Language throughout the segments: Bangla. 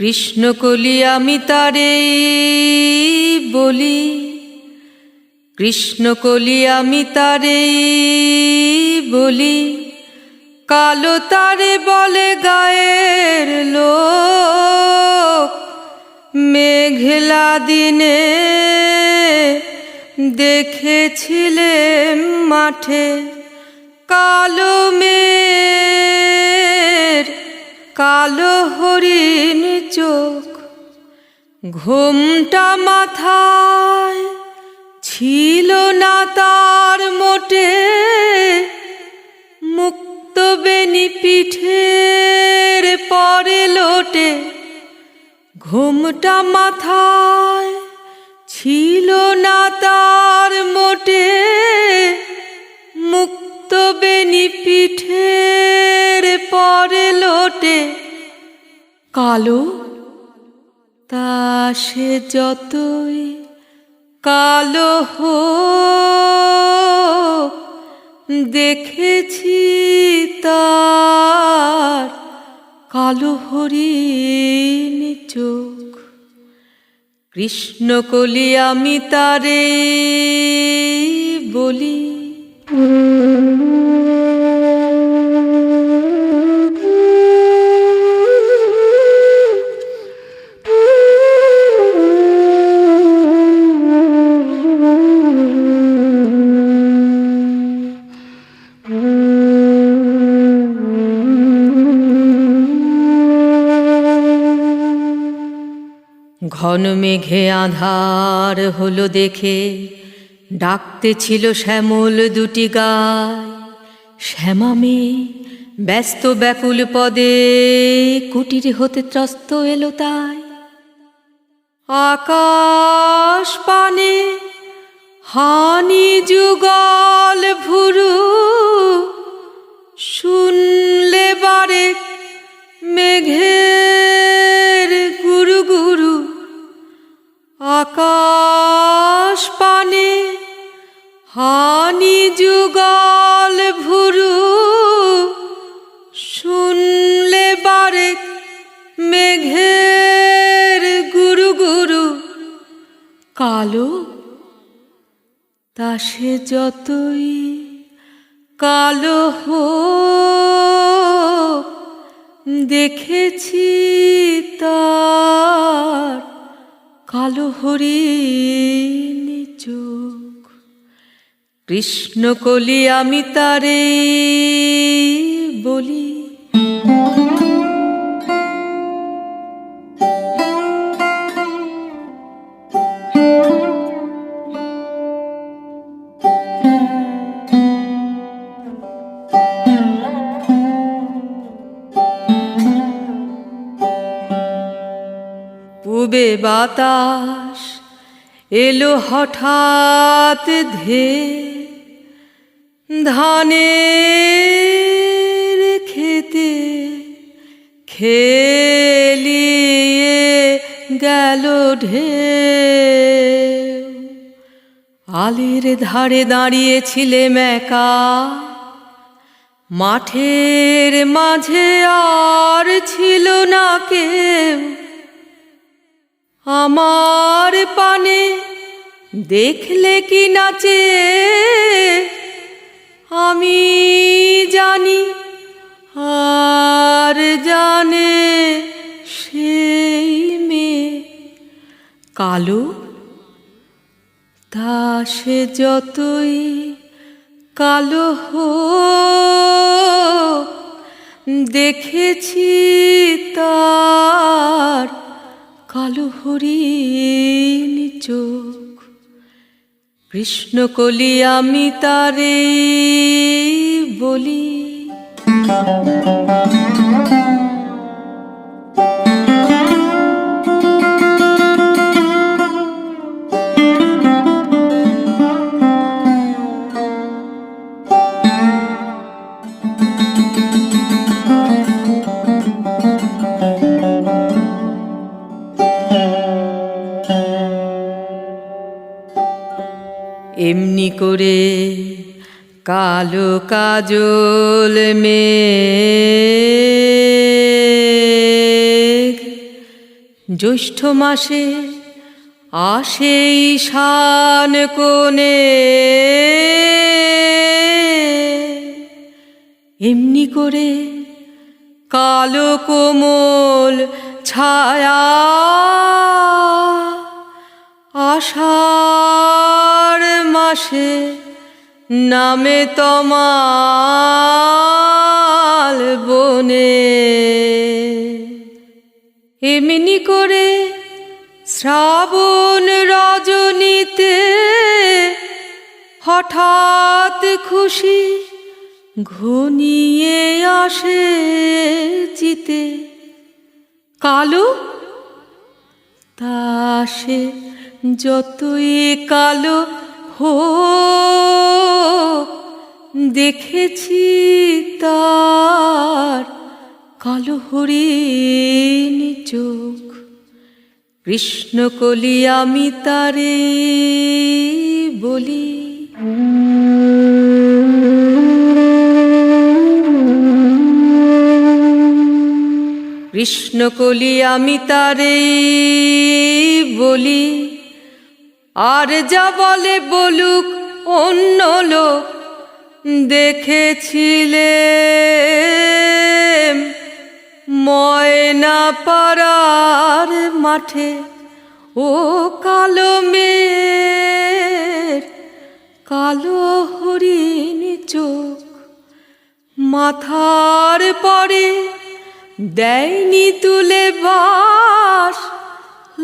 কৃষ্ণকলি আমি তারে বলি, কৃষ্ণকলি আমি তারে বলি, কালো তারে বলে গায়ের লোক। মেঘলা দিনে দেখেছিলেন মাঠে কালো মেয়ের কালো হরিণ চোখ। ঘোমটা মাথায় ছিল না তার মোটে, মুক্ত বেনি পিঠের পরে লোটে। ঘোমটা মাথায় ছিল না তার মোটে, মুক্ত বেনি পিঠের পরে লোটে। কালো তা সে যতই কালো হোক, দেখেছি তার কালো হরিণ চোখ। কৃষ্ণকলি আমি তারে বলি। ঘন মেঘে আঁধার হলো দেখে, ডাকতে ছিল শ্যামল দুটি গায়। শ্যামা মেয়ে ব্যস্ত ব্যাকুল পদে কুটির হতে ত্রস্ত এলো তাই। আকাশ পানে হানি যুগল ভুরু, শুনলে বারে মেঘের গুরু গুরু। আকাশ পানে হানি যুগল ভুরু, শুনলে বারে মেঘের গুরু গুরু। কালো তা সে যতই কালো হোক, দেখেছি তার কালো হরিণ চোখ। কৃষ্ণকলি আমি তারে বলি। পূবে বাতাস এলো হঠাৎ ধে, ধানের খেতে খেলিয়ে গেল ঢেউ। আলের ধারে দাঁড়িয়েছিলেম একা, মাঠের মাঝে আর ছিল না কেউ। আমার পানে দেখলে কি নাচে আমি জানি, আর জানে সেই মেয়ে। কালো তা সে যতই কালো হোক, দেখেছি তার কালো হরিণ চোখ। কৃষ্ণকলি আমি তারে বলি। এমনি করে কালো কাজল মেঘ জ্যৈষ্ঠ মাসে আসে ঈশান কোণে, এমনি করে কালো কোমল ছায়া আষাঢ় মাসে নামে তমাল বনে। এমনি করে শ্রাবণ রজনীতে হঠাৎ খুশি ঘনিয়ে আসে চিতে। কালো তা সে যতই কালো হোক, দেখেছি তার কালো হরিণ চোখ। কৃষ্ণকলি আমি তারে বলি, কৃষ্ণকলি আমি তারে বলি। আর যা বলে বলুক অন্য লোক, দেখেছিলে ময়না পাড়ার মাঠে ও কালো মেয়ের কালো হরিণ চোখ। মাথার পরে দেয়নি তুলে বাস,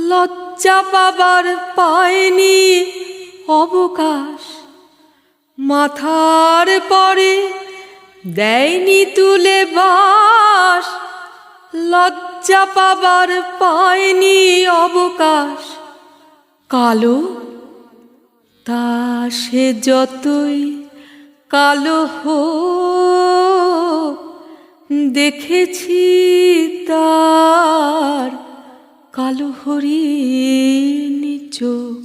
লজ্জা পাবার পায়নি অবকাশ। মাথার পরে দেয়নি তুলে বাস, লজ্জা পাবার পায়নি অবকাশ। কালো তা সে যতই কালো হোক, দেখেছি তার কালো হরিণ চোখ।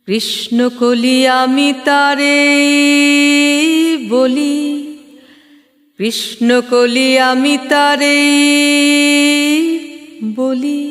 কৃষ্ণকলি আমি তারে বলি, কৃষ্ণকলি আমি তারে বলি।